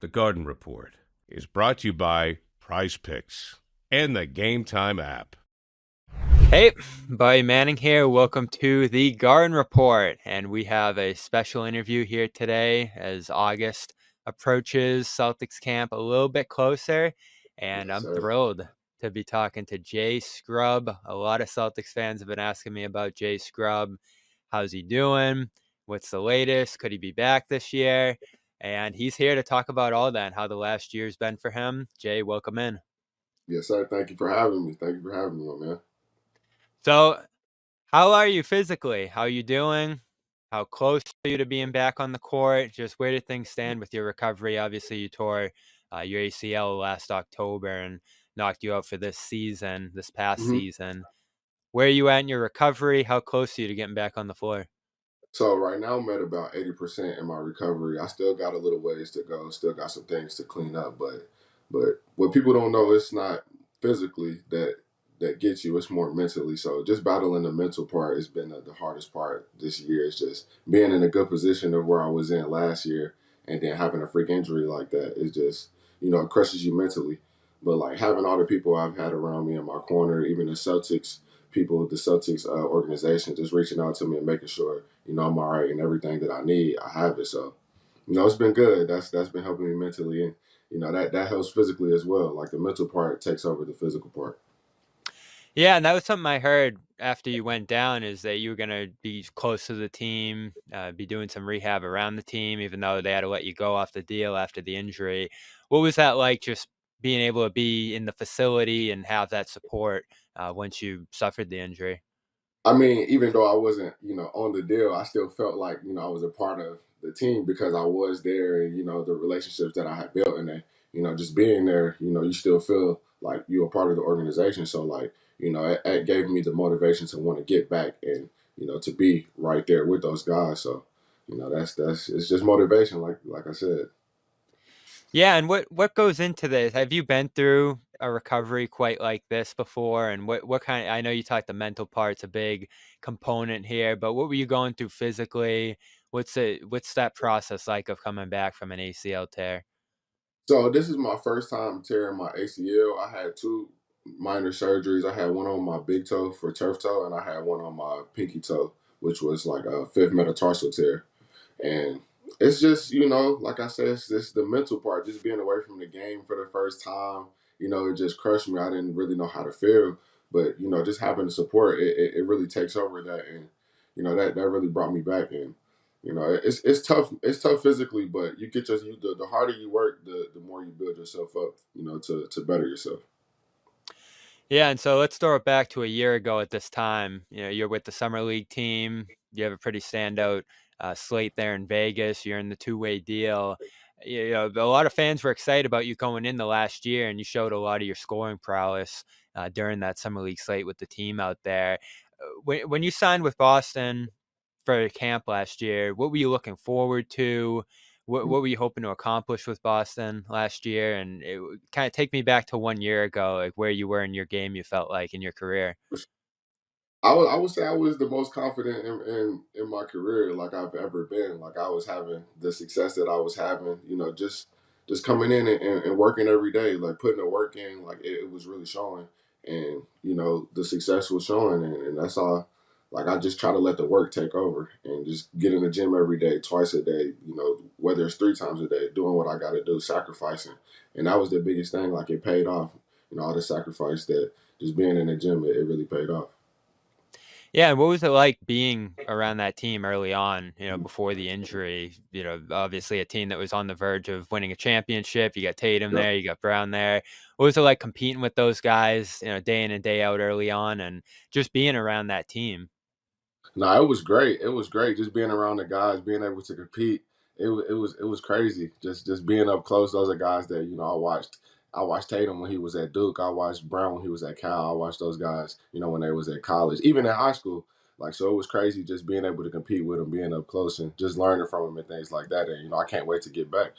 The Garden Report is brought to you by Prize Picks and the Game Time app. Hey, Buddy Manning here. Welcome to the Garden Report. And we have a special interview here today as August approaches Celtics camp a little bit closer. And Yes, I'm sir. thrilled to be talking to Jay Scrubb. A lot of Celtics fans have been asking me about Jay Scrubb. How's he doing? What's the latest? Could he be back this year? And he's here to talk about all that and how the last year's been for him. Jay, welcome in. Yes, sir. Thank you for having me. Thank you for having me, my man. So, how are you physically? How are you doing? How close are you to being back on the court? Just where did things stand with your recovery? Obviously, you tore your ACL last October and knocked you out for this past hmm season. Where are you at in your recovery? How close are you to getting back on the floor? So right now I'm at about 80% in my recovery. I still got a little ways to go. Still got some things to clean up, but what people don't know, it's not physically that gets you. It's more mentally. So just battling the mental part has been the hardest part this year. It's just being in a good position of where I was in last year, and then having a freak injury like that. It just it crushes you mentally. But like having all the people I've had around me in my corner, even the Celtics people, the Celtics organization, just reaching out to me and making sure I'm all right and everything that I need, I have it. So it's been good. That's been helping me mentally, and that helps physically as well. Like the mental part takes over the physical part. Yeah, and that was something I heard after you went down is that you were going to be close to the team, be doing some rehab around the team, even though they had to let you go off the deal after the injury. What was that like, just being able to be in the facility and have that support once you suffered the injury? I mean, even though I wasn't, on the deal, I still felt like, I was a part of the team because I was there and, the relationships that I had built and then, just being there, you still feel like you're a part of the organization. So like, it gave me the motivation to want to get back and, to be right there with those guys. So, that's it's just motivation, like I said. Yeah, and what goes into this? Have you been through a recovery quite like this before? And what kind I know you talked the mental part's a big component here, but what were you going through physically? What's that process like of coming back from an ACL tear? So this is my first time tearing my ACL. I had two minor surgeries. I had one on my big toe for turf toe, and I had one on my pinky toe, which was like a fifth metatarsal tear. And it's just, like I said, it's just the mental part, just being away from the game for the first time. It just crushed me. I didn't really know how to feel, but just having the support, it really takes over that, and that really brought me back. And it's tough. It's tough physically, but the harder you work, the more you build yourself up. To better yourself. Yeah, and so let's throw it back to a year ago at this time. You're with the summer league team. You have a pretty standout slate there in Vegas. You're in the two-way deal. A lot of fans were excited about you going in the last year, and you showed a lot of your scoring prowess during that summer league slate with the team out there. When you signed with Boston for camp last year, what were you looking forward to? What were you hoping to accomplish with Boston last year? And it kind of take me back to 1 year ago, like where you were in your game, you felt like in your career. I would say I was the most confident in my career like I've ever been. Like I was having the success that I was having, just coming in and working every day, like putting the work in, like it was really showing. And, the success was showing and that's all. Like I just try to let the work take over and just get in the gym every day, twice a day, whether it's three times a day, doing what I gotta do, sacrificing. And that was the biggest thing. Like it paid off, all the sacrifice that just being in the gym, it really paid off. Yeah, and what was it like being around that team early on, before the injury? Obviously a team that was on the verge of winning a championship. You got Tatum Yeah. there, you got Brown there. What was it like competing with those guys, day in and day out early on and just being around that team? No, it was great. It was great just being around the guys, being able to compete. It was crazy. Just being up close. Those are guys that I watched. I watched Tatum when he was at Duke. I watched Brown when he was at Cal. I watched those guys, when they was at college, even in high school. Like so, it was crazy just being able to compete with them, being up close, and just learning from them and things like that. And I can't wait to get back.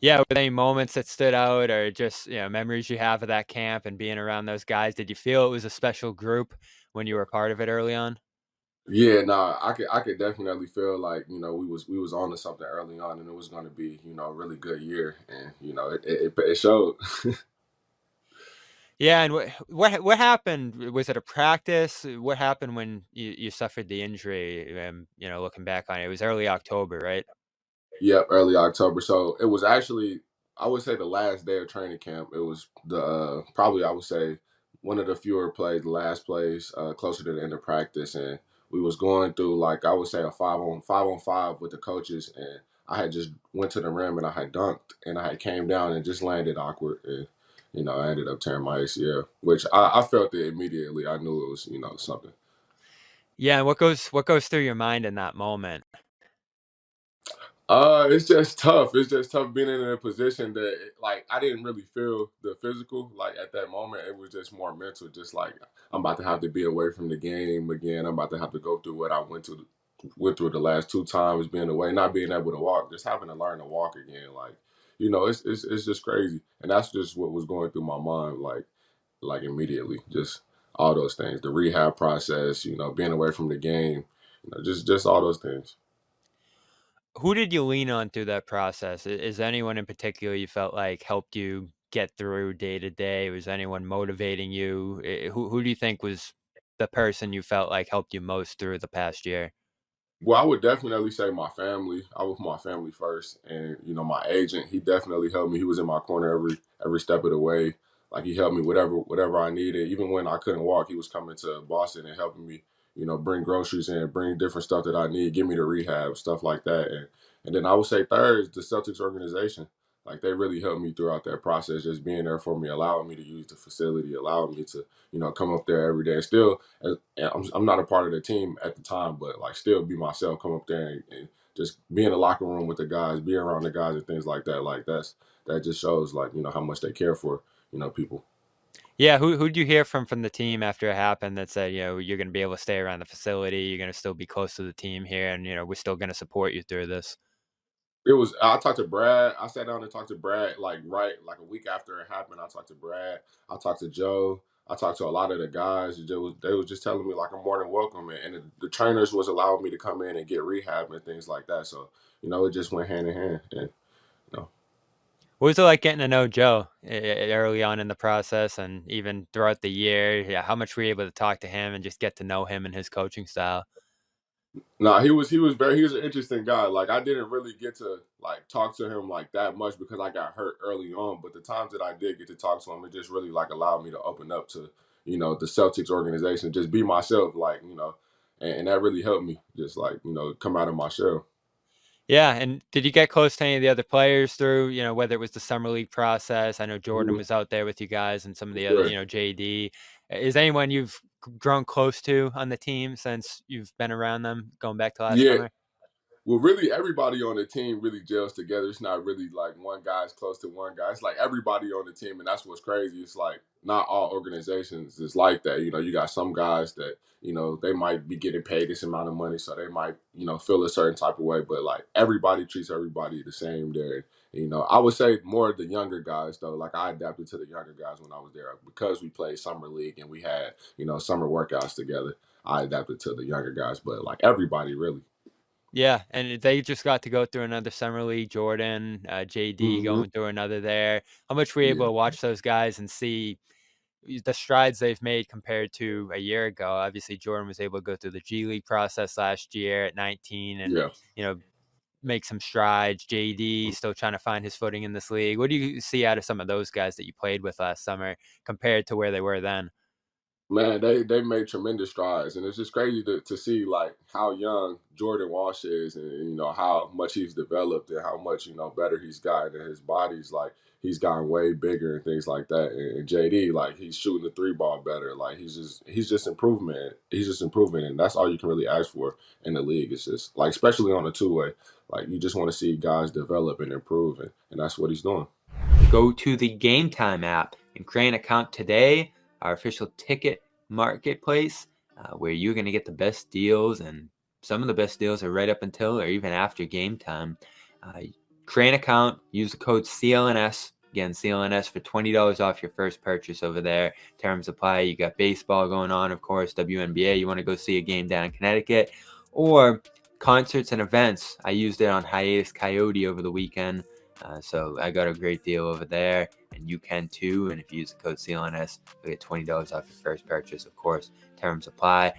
Yeah, were there any moments that stood out or just, memories you have of that camp and being around those guys? Did you feel it was a special group when you were a part of it early on? Yeah, nah, I could definitely feel like we was on to something early on, and it was going to be a really good year, and it showed. Yeah, and what happened? Was it a practice? What happened when you suffered the injury? Looking back on it, it was early October, right? Yep, early October. So it was actually, I would say, the last day of training camp. It was the probably, I would say, one of the fewer plays, the last plays, closer to the end of practice, and we was going through, like, I would say, a five on five with the coaches, and I had just went to the rim and I had dunked and I had came down and just landed awkward, and I ended up tearing my ACL, which I felt it immediately. I knew it was something. Yeah, and what goes through your mind in that moment? It's just tough. It's just tough being in a position that, like, I didn't really feel the physical. Like, at that moment, it was just more mental. Just like, I'm about to have to be away from the game again. I'm about to have to go through what I went through the last two times being away, not being able to walk, just having to learn to walk again. Like, it's just crazy, and that's just what was going through my mind. Like immediately, just all those things, the rehab process, being away from the game, just all those things. Who did you lean on through that process? Is there anyone in particular you felt like helped you get through day to day? Was anyone motivating you? Who do you think was the person you felt like helped you most through the past year? Well, I would definitely say my family. I was my family first, and my agent. He definitely helped me. He was in my corner every step of the way. Like, he helped me whatever I needed. Even when I couldn't walk, he was coming to Boston and helping me. Bring groceries in, bring different stuff that I need, give me the rehab stuff like that. And then I would say third is the Celtics organization. Like, they really helped me throughout that process, just being there for me, allowing me to use the facility, allowing me to come up there every day. And still, and I'm not a part of the team at the time, but like, still be myself, come up there and just be in the locker room with the guys, be around the guys and things like that. Like, that just shows, like, how much they care for people. Yeah, who'd you hear from the team after it happened that said, you're gonna be able to stay around the facility, you're gonna still be close to the team here, and we're still gonna support you through this? I talked to Brad. I sat down and talked to Brad, like, right, like, a week after it happened. I talked to Brad. I talked to Joe. I talked to a lot of the guys. They was just telling me, like, I'm more than welcome, and the trainers was allowing me to come in and get rehab and things like that. So it just went hand in hand, and you know. What was it like getting to know Joe early on in the process and even throughout the year? Yeah, how much were you able to talk to him and just get to know him and his coaching style? No, he was an interesting guy. Like, I didn't really get to, like, talk to him like that much because I got hurt early on. But the times that I did get to talk to him, it just really, like, allowed me to open up to the Celtics organization, just be myself, like, and that really helped me just, like, come out of my shell. Yeah, and did you get close to any of the other players through, whether it was the summer league process? I know Jordan Mhm. was out there with you guys and some of For the other, sure. JD. Is anyone you've grown close to on the team since you've been around them going back to last Yeah, summer? well, really, everybody on the team really gels together. It's not really like one guy's close to one guy. It's like everybody on the team, and that's what's crazy. It's like not all organizations is like that. You got some guys that they might be getting paid this amount of money, so they might feel a certain type of way. But, like, everybody treats everybody the same there. I would say more the younger guys, though. Like, I adapted to the younger guys when I was there because we played summer league and we had summer workouts together. I adapted to the younger guys, but, like, everybody really. Yeah, and they just got to go through another summer league. Jordan, JD Hmm. going through another there. How much were you able Yeah. to watch those guys and see the strides they've made compared to a year ago? Obviously, Jordan was able to go through the G League process last year at 19 and, Yeah. you know, make some strides. JD still trying to find his footing in this league. What do you see out of some of those guys that you played with last summer compared to where they were then? Man, they made tremendous strides, and it's just crazy to see, like, how young Jordan Walsh is, and how much he's developed and how much better he's gotten, and his body's, like, he's gotten way bigger and things like that. And JD, like, he's shooting the three ball better. Like, he's just improvement. He's just improving, and that's all you can really ask for in the league. It's just, like, especially on a two way, like, you just want to see guys develop and improve, and that's what he's doing. Go to the Game Time app and create an account today, our official ticket marketplace, where you're going to get the best deals. And some of the best deals are right up until or even after game time. Uh, Create an account, use the code CLNS Again, CLNS for $20 off your first purchase over there. Terms apply. You got baseball going on, of course, WNBA. You want to go see a game down in Connecticut, or concerts and events. I used it on Hiatus Coyote over the weekend, so I got a great deal over there, and you can too. And if you use the code CLNS, you'll get $20 off your first purchase. Of course, terms apply.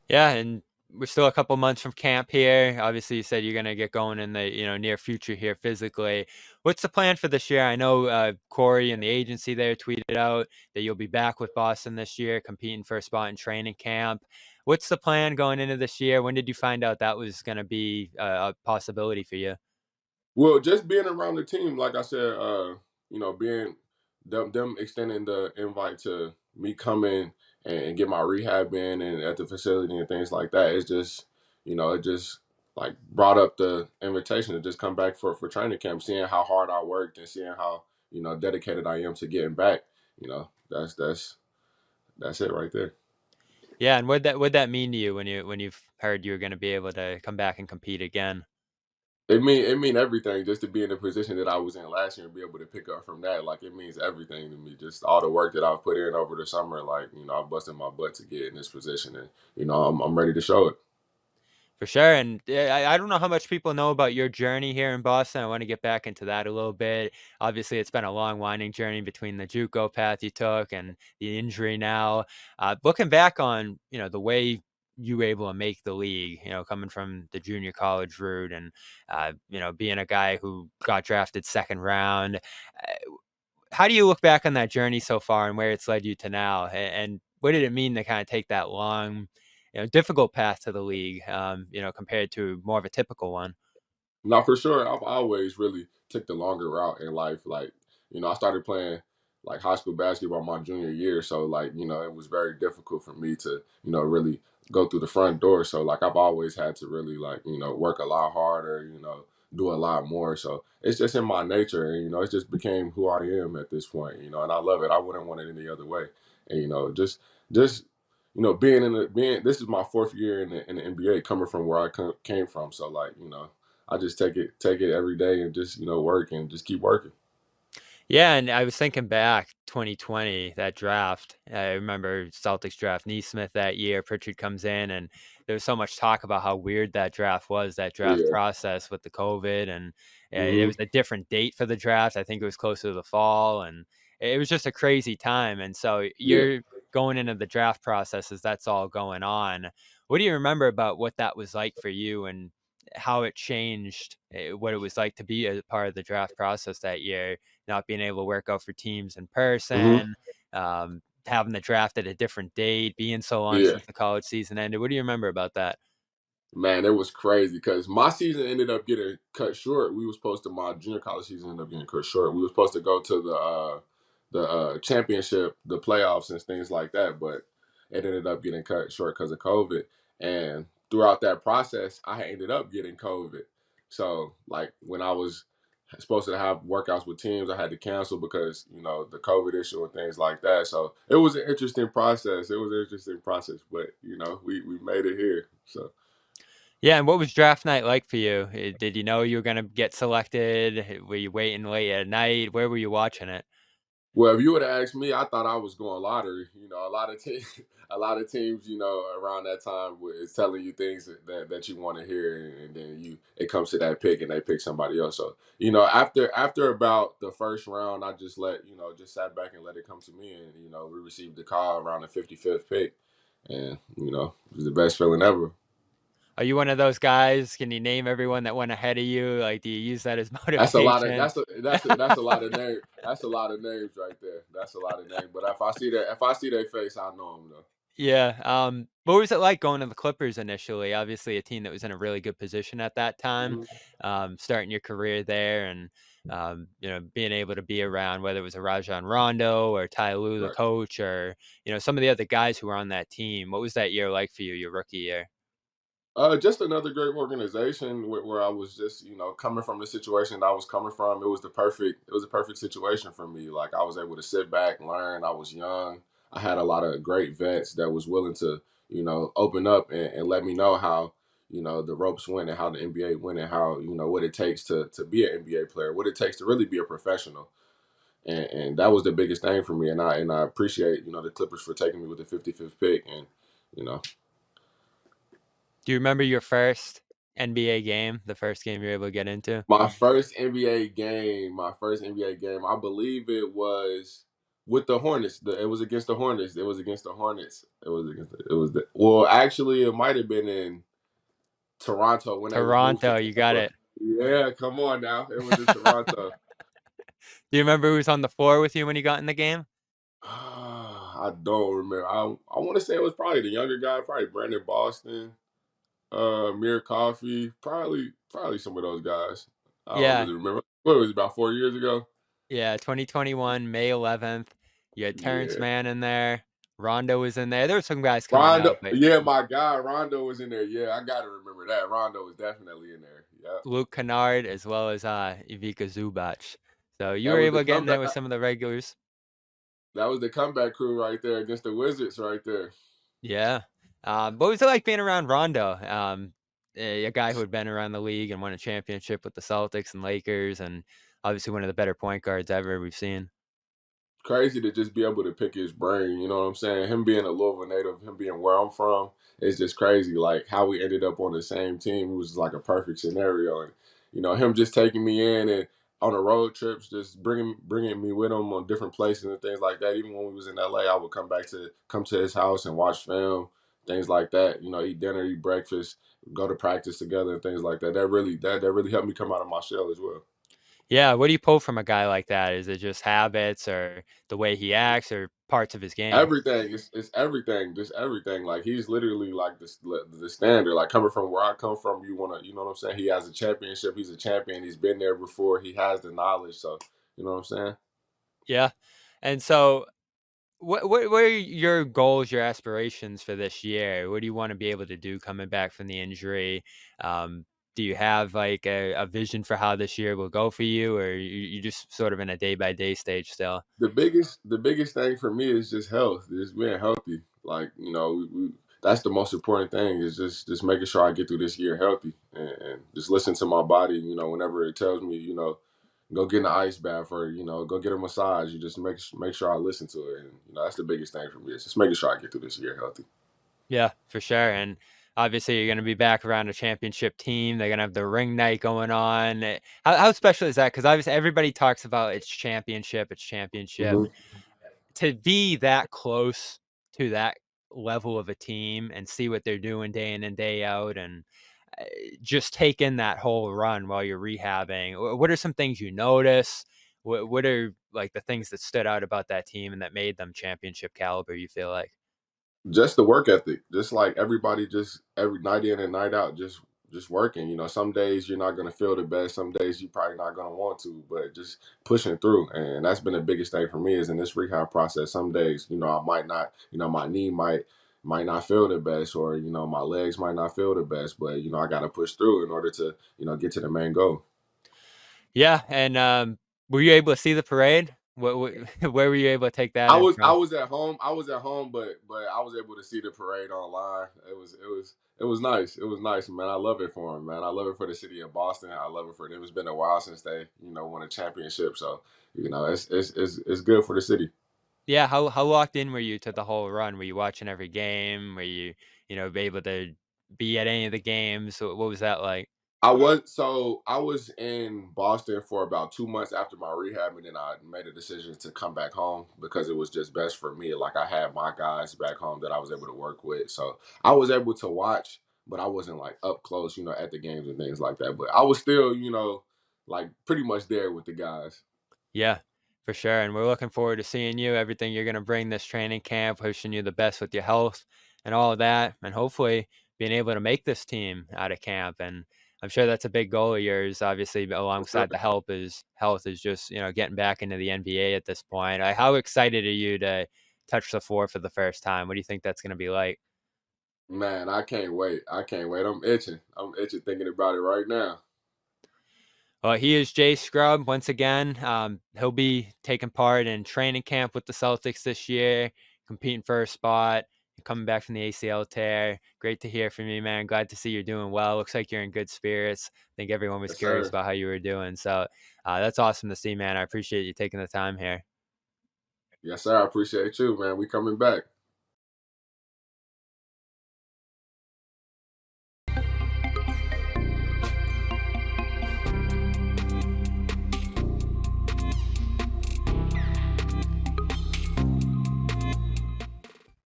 Yeah, and we're still a couple months from camp here. Obviously, you said you're going to get going in the near future here physically. What's the plan for this year? I know Corey and the agency there tweeted out that you'll be back with Boston this year, competing for a spot in training camp. What's the plan going into this year? When did you find out that was going to be a possibility for you? Well, just being around the team, like I said, being them extending the invite to me coming and get my rehab in and at the facility and things like that, it's just, it just like brought up the invitation to just come back for training camp, seeing how hard I worked and seeing how, dedicated I am to getting back. That's it right there. Yeah, and what'd that mean to you when you've heard you were going to be able to come back and compete again? It mean everything just to be in the position that I was in last year and be able to pick up from that. Like it means everything to me. Just all the work that I've put in over the summer. Like I busted my butt to get in this position, and I'm ready to show it. For sure, and I don't know how much people know about your journey here in Boston. I want to get back into that a little bit. Obviously, it's been a long, winding journey between the JUCO path you took and the injury now. Looking back on, the way you were able to make the league, coming from the junior college route and, being a guy who got drafted second round. How do you look back on that journey so far and where it's led you to now? And what did it mean to kind of take that long, difficult path to the league, compared to more of a typical one? No, for sure. I've always really took the longer route in life. Like, I started playing like high school basketball my junior year. So like, it was very difficult for me to, really go through the front door. So like I've always had to really like, work a lot harder, do a lot more. So it's just in my nature and it just became who I am at this point, and I love it. I wouldn't want it any other way. And just being this is my fourth year in the NBA coming from where I came from. So like, I just take it every day and just work and just keep working. Yeah, and I was thinking back 2020, that draft. I remember Celtics draft Neesmith that year. Pritchard comes in, and there was so much talk about how weird that draft was, that draft Yeah. process with the COVID, and it Hmm. was a different date for the draft. I think it was closer to the fall, and it was just a crazy time. And so Yeah. you're going into the draft process as that's all going on. What do you remember about what that was like for you, and how it changed, what it was like to be a part of the draft process that year? Not being able to work out for teams in Hmm. person, having the draft at a different date, being so long Yeah. since the college season ended. What do you remember about that? Man, it was crazy because my season ended up getting cut short. We were supposed to my junior college season ended up getting cut short. We were supposed to go to the championship, the playoffs, and things like that, but it ended up getting cut short because of COVID. And throughout that process, I ended up getting COVID. So like when I was supposed to have workouts with teams, I had to cancel because the COVID issue and things like that. So it was an interesting process. It was an interesting process, but we made it here. So. Yeah, and what was draft night like for you? Did you know you were gonna get selected? Were you waiting late at night? Where were you watching it? Well, if you would have asked me, I thought I was going lottery. A lot of teams, a lot of teams, around that time is telling you things that you want to hear, and then it comes to that pick, and they pick somebody else. So, after about the first round, I just just sat back and let it come to me, and we received the call around the 55th pick, and it was the best feeling ever. Are you one of those guys? Can you name everyone that went ahead of you? Like, do you use that as That's a lot of motivation? that's a lot of names. That's a lot of names right there. That's a lot of names. But if I see their face, I know them though. Yeah. What was it like going to the Clippers initially? Obviously, a team that was in a really good position at that time, Mhm. starting your career there, and being able to be around whether it was a Rajon Rondo or Ty Lue, the Right. coach, or some of the other guys who were on that team. What was that year like for you, your rookie year? Just another great organization where I was just, coming from the situation that I was coming from. It was a perfect situation for me. Like I was able to sit back, learn. I was young. I had a lot of great vets that was willing to, open up and let me know how, the ropes went and how the NBA went and how, what it takes to be an NBA player, what it takes to really be a professional. And that was the biggest thing for me. And I appreciate, the Clippers for taking me with the 55th pick. And you know, Do you remember your first NBA game, the first game you were able to get into? my first NBA game, I believe it was with the Hornets. It was against the Hornets. It was against the Hornets. Well, actually, it might have been in Toronto when they was moved to Toronto, you got Tampa. it. Yeah, come on now. It was in Toronto. Do you remember who was on the floor with you when you got in the game? I don't remember. I want to say it was probably the younger guy, probably Brandon Boston, Mir Coffee, probably some of those guys. I don't Yeah, really remember. What was it, about 4 years ago? yeah, 2021, May 11th. You had Terrence Yeah. Mann in there. Rondo was in there. There were some guys coming Rondo, up, but yeah, my guy Rondo was in there. Yeah, I gotta remember that. Rondo was definitely in there. Yeah, Luke Kennard as well as Ivica Zubac. So you that were was the able to get in there comeback. with some of the regulars. That was the comeback crew right there against the Wizards right there. Yeah. What was it like being around Rondo? A guy who had been around the league and won a championship with the Celtics and Lakers, and obviously one of the better point guards ever we've seen. Crazy to just be able to pick his brain. You know what I'm saying? Him being a Louisville native, him being where I'm from, it's just crazy. Like how we ended up on the same team. It was like a perfect scenario, and him just taking me in and on the road trips, just bringing me with him on different places and things like that. Even when we was in LA, I would come to his house and watch film, things like that. Eat dinner, eat breakfast, go to practice together, and things like that. That really helped me come out of my shell as well. Yeah, what do you pull from a guy like that? Is it just habits or the way he acts or parts of his game? Everything. It's everything. Just everything. Like he's literally like the standard. Like coming from where I come from, you know what I'm saying? He has a championship. He's a champion. He's been there before. He has the knowledge. So you know what I'm saying? Yeah. And so what are your goals, your aspirations for this year? What do you want to be able to do coming back from the injury? Do you have like a vision for how this year will go for you, or you just sort of in a day by day stage still? The biggest thing for me is just health. Just being healthy. Like that's the most important thing. Is just making sure I get through this year healthy and just listen to my body. Whenever it tells me, go get in the ice bath or go get a massage. You just make sure I listen to it, and that's the biggest thing for me. It's just making sure I get through this year healthy. Yeah, for sure. And obviously, you're going to be back around a championship team. They're going to have the ring night going on. How special is that? Because obviously, everybody talks about its championship, its championship. Hmm. To be that close to that level of a team and see what they're doing day in and day out, and uh, just take in that whole run while you're rehabbing. What are some things you notice? What are like the things that stood out about that team and that made them championship caliber? You feel like? Just the work ethic, just like everybody, just every night in and night out, just working. Some days you're not gonna feel the best. Some days you're probably not gonna want to, but just pushing through. And that's been the biggest thing for me is in this rehab process. Some days, I might not, my knee might not feel the best, or my legs might not feel the best, but I got to push through in order to get to the main goal. Yeah, and were you able to see the parade? What where were you able to take that I in was I from? was at home. I was at home, but I was able to see the parade online. It was nice. It was nice, man. I love it for him, man. I love it for the city of Boston. I love it for them. It's been a while since they won a championship, so it's good for the city. Yeah, how locked in were you to the whole run? Were you watching every game? Were you be able to be at any of the games? What was that like? I was in Boston for about 2 months after my rehab, and then I made a decision to come back home because it was just best for me. Like I had my guys back home that I was able to work with, so I was able to watch, but I wasn't like up close, at the games and things like that. But I was still, like pretty much there with the guys. Yeah, for sure. And we're looking forward to seeing you, everything you're going to bring this training camp, wishing you the best with your health and all of that. And hopefully being able to make this team out of camp. And I'm sure that's a big goal of yours. Obviously, For sure. alongside the health is just, getting back into the NBA at this point. How excited are you to touch the floor for the first time? What do you think that's going to be like? Man, I can't wait. I can't wait. I'm itching. I'm itching thinking about it right now. Well, he is Jay Scrubb once again. He'll be taking part in training camp with the Celtics this year, competing for a spot. coming back from the ACL tear. Great to hear from you, man. Glad to see you're doing well. Looks like you're in good spirits. I think everyone was Yes, curious sir. about how you were doing. So that's awesome to see, man. I appreciate you taking the time here. Yes, sir. I appreciate you, man. We coming back.